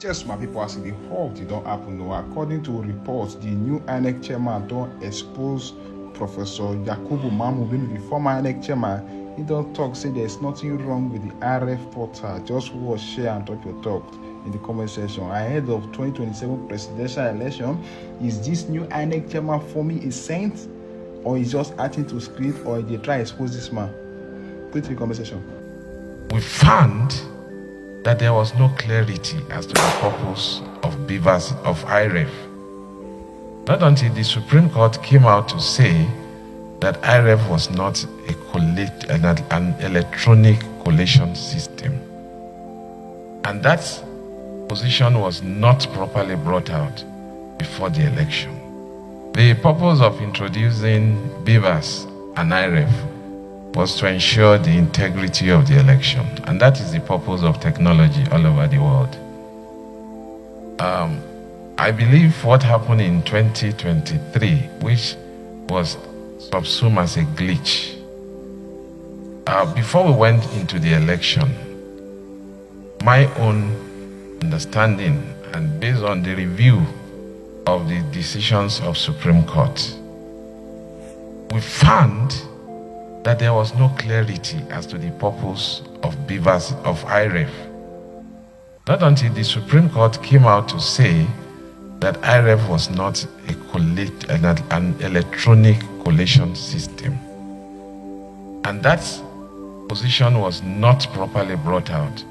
Just my people, as the halt, it don't happen. No, according to reports, the new INEC chairman don't expose Professor Yakubu Mamubinu, the former INEC chairman. He don't talk, say there's nothing wrong with the RF portal. Just watch, share, and talk your talk in the comment section. Ahead of 2027 presidential election, is this new INEC chairman forming a saint, or is just acting to script, or they try to expose this man? Put it in the comment section. We found that there was no clarity as to the purpose of IREF. Not until the Supreme Court came out to say that IREF was not an electronic collation system. And that position was not properly brought out before the election. The purpose of introducing BVAS and IREF was to ensure the integrity of the election. And that is the purpose of technology all over the world. I believe what happened in 2023, which was subsumed as a glitch, before we went into the election, my own understanding and based on the review of the decisions of Supreme Court, we found that there was no clarity as to the purpose of IREF. Not until the Supreme Court came out to say that IREF was not an electronic collation system. And that position was not properly brought out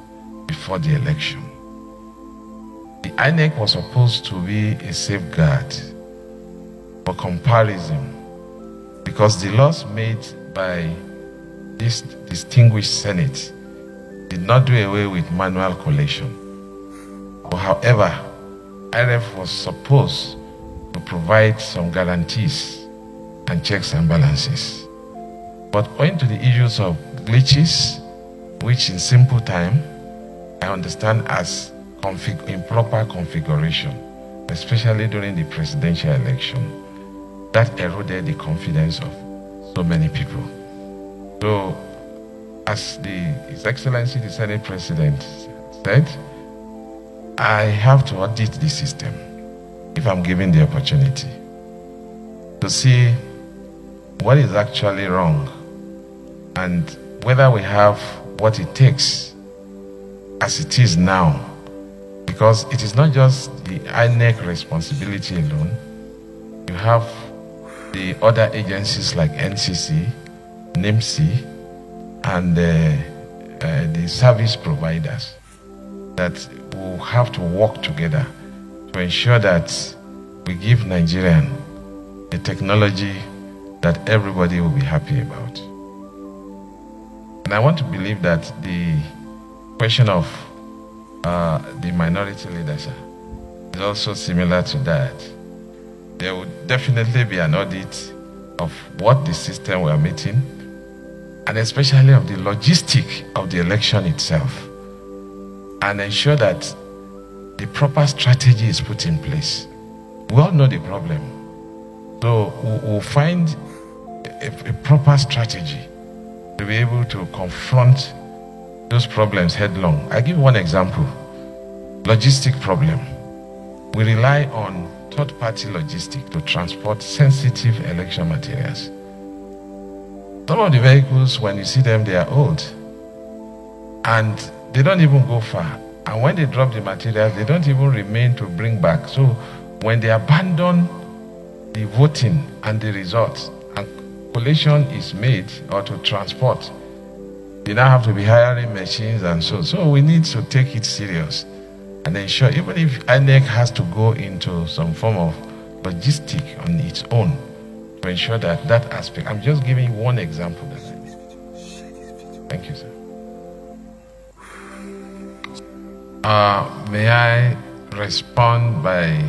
before the election. The INEC was supposed to be a safeguard for comparison, because the laws made by this distinguished Senate did not do away with manual collation. But however, IREF was supposed to provide some guarantees and checks and balances. But owing to the issues of glitches, which in simple time, I understand as improper configuration, especially during the presidential election, that eroded the confidence of so many people. So, as His Excellency the Senate President said, I have to audit the system if I'm given the opportunity to see what is actually wrong and whether we have what it takes as it is now. Because it is not just the INEC responsibility alone. You have the other agencies like NCC, NIMC, and the service providers that will have to work together to ensure that we give Nigerian a technology that everybody will be happy about. And I want to believe that the question of the minority leadership is also similar to that. There will definitely be an audit of what the system we are meeting, and especially of the logistic of the election itself, and ensure that the proper strategy is put in place. We all know the problem, so we'll find a proper strategy to be able to confront those problems headlong. I give one example. Logistic problem. We rely on third-party logistics to transport sensitive election materials. Some of the vehicles, when you see them, they are old and they don't even go far. And when they drop the materials, they don't even remain to bring back. So when they abandon the voting and the results, and collation is made or to transport, they now have to be hiring machines and so we need to take it serious and ensure, even if INEC has to go into some form of logistic on its own to ensure that that aspect. I'm just giving one example. Thank you, sir. May I respond by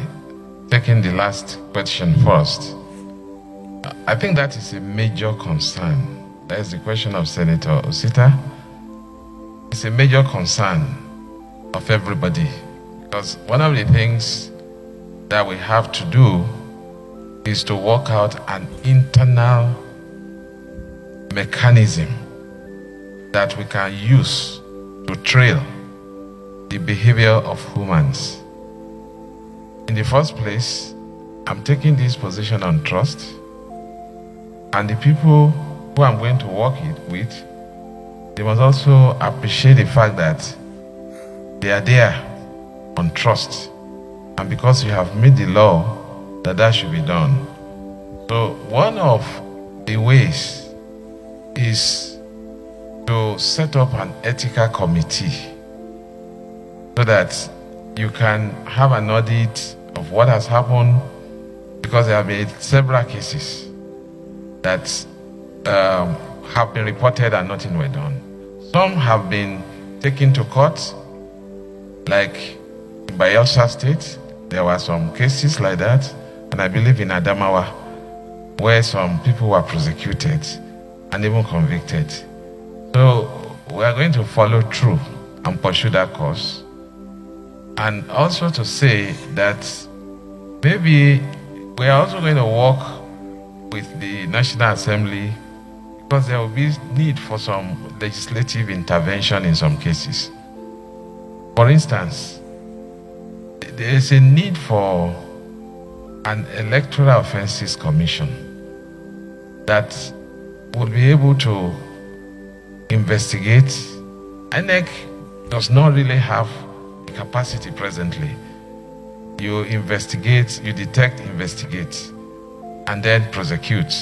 taking the last question first? I think that is a major concern. That is the question of Senator Osita. It's a major concern of everybody, because one of the things that we have to do is to work out an internal mechanism that we can use to trail the behavior of humans. In the first place, I'm taking this position on trust, and the people who I'm going to work with, they must also appreciate the fact that they are there on trust, and because you have made the law that should be done. So one of the ways is to set up an ethical committee so that you can have an audit of what has happened, because there have been several cases that have been reported and nothing were done. Some have been taken to court, like in Bayelsa State, there were some cases like that, and I believe in Adamawa, where some people were prosecuted and even convicted. So we are going to follow through and pursue that cause. And also to say that maybe we are also going to work with the National Assembly, because there will be need for some legislative intervention in some cases. For instance, there is a need for an electoral offences commission that will be able to investigate. INEC does not really have the capacity presently. You investigate, you detect, investigate, and then prosecute.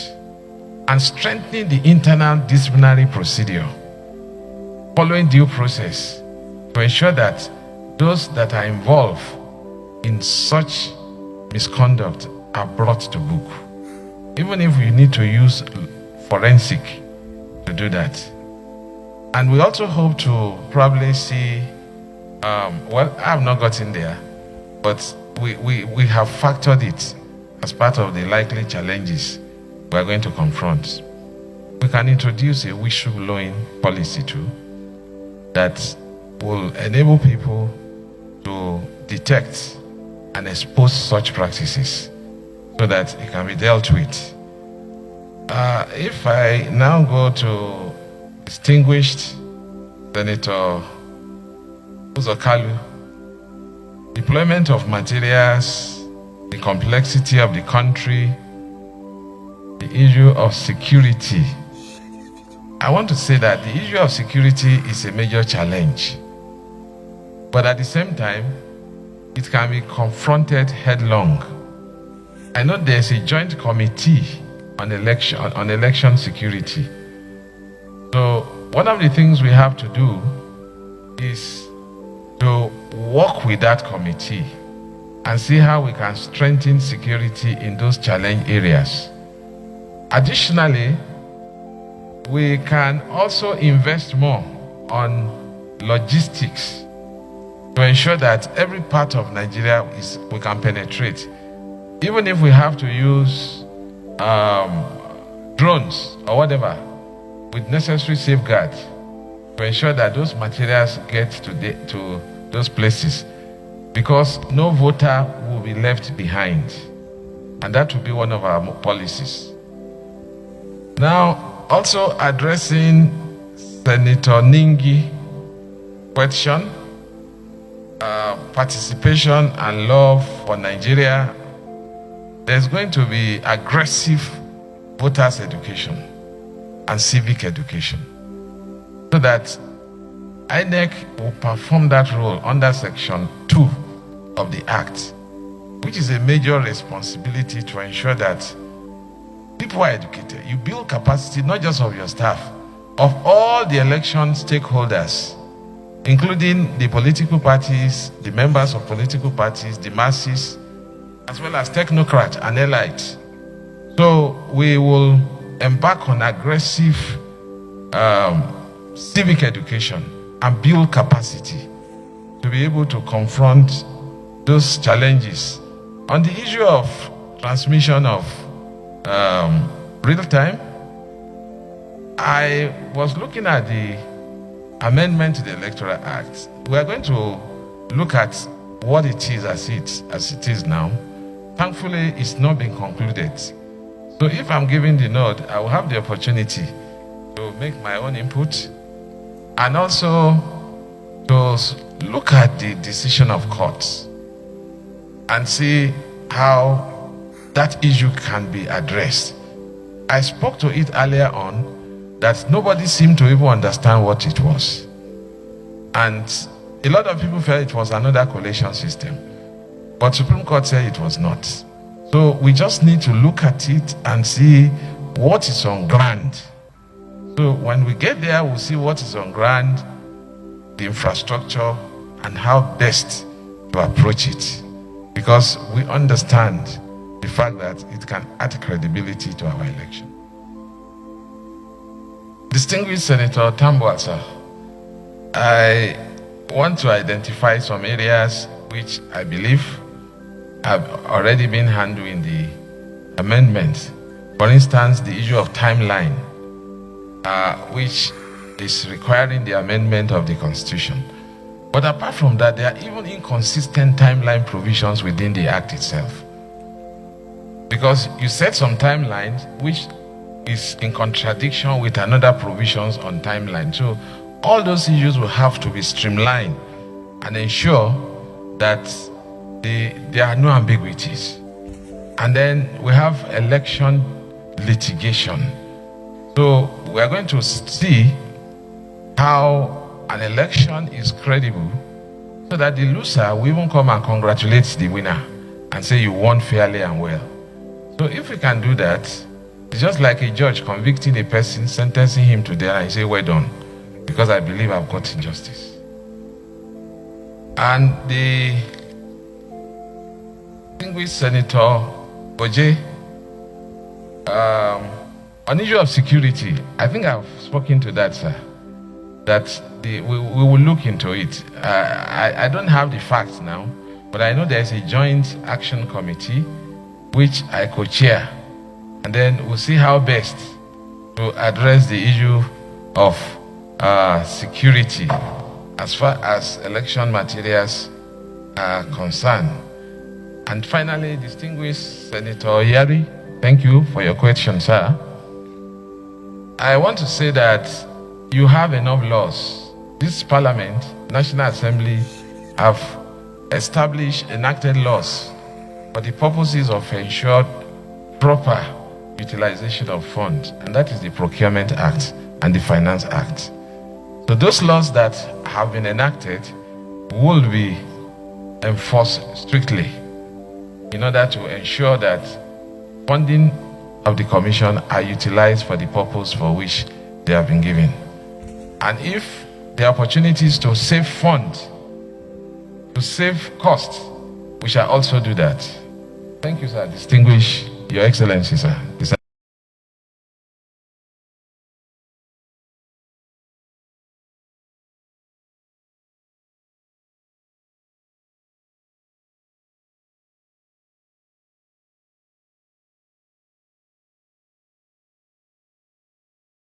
And strengthening the internal disciplinary procedure, following due process, to ensure that those that are involved in such misconduct are brought to book. Even if we need to use forensic to do that. And we also hope to probably see, well, I have not gotten there, but we have factored it as part of the likely challenges we are going to confront. We can introduce a whistleblowing policy too, that will enable people to detect and expose such practices so that it can be dealt with. If I now go to distinguished Senator Uzokalu, deployment of materials, the complexity of the country, the issue of security. I want to say that the issue of security is a major challenge, but at the same time, it can be confronted headlong. I know there's a joint committee on election security. So one of the things we have to do is to work with that committee and see how we can strengthen security in those challenge areas. Additionally, we can also invest more on logistics to ensure that every part of Nigeria we can penetrate. Even if we have to use drones or whatever, with necessary safeguards to ensure that those materials get to those places, because no voter will be left behind. And that will be one of our policies. Now, also addressing Senator Ningi's question, participation and love for Nigeria, there's going to be aggressive voters education and civic education, so that INEC will perform that role under Section 2 of the Act, which is a major responsibility to ensure that people are educated. You build capacity not just of your staff, of all the election stakeholders, including the political parties, the members of political parties, the masses, as well as technocrats and elites. So we will embark on aggressive civic education and build capacity to be able to confront those challenges. On the issue of transmission of real time, I was looking at the amendment to the Electoral Act. We are going to look at what it is as it is now. Thankfully, it's not been concluded. So if I'm giving the nod, I will have the opportunity to make my own input and also to look at the decision of courts and see how that issue can be addressed. I spoke to it earlier on that nobody seemed to even understand what it was. And a lot of people felt it was another collation system. But Supreme Court said it was not. So we just need to look at it and see what is on ground. So when we get there, we'll see what is on ground, the infrastructure, and how best to approach it. Because we understand the fact that it can add credibility to our election. Distinguished Senator Tambuasa, I want to identify some areas which I believe have already been handled in the amendment. For instance, the issue of timeline, which is requiring the amendment of the Constitution. But apart from that, there are even inconsistent timeline provisions within the Act itself. Because you set some timelines which is in contradiction with another provisions on timeline. So all those issues will have to be streamlined and ensure that there are no ambiguities. And then we have election litigation. So we are going to see how an election is credible so that the loser will even come and congratulate the winner and say you won fairly and well. So if we can do that, it's just like a judge convicting a person, sentencing him to death, and he say, well done, because I believe I've gotten justice. And the distinguished Senator Oje, on issue of security, I think I've spoken to that, sir, that we will look into it. I don't have the facts now, but I know there's a joint action committee which I co-chair, and then we'll see how best to address the issue of security as far as election materials are concerned. And finally, distinguished Senator Yari, thank you for your question, sir. I want to say that you have enough laws. This Parliament, National Assembly, have enacted laws for the purposes of ensured proper utilization of funds, and that is the Procurement Act and the Finance Act. So those laws that have been enacted will be enforced strictly in order to ensure that funding of the Commission are utilized for the purpose for which they have been given. And if there are opportunities to save funds, to save costs, we shall also do that. Thank you, sir. Distinguished Your Excellency, sir.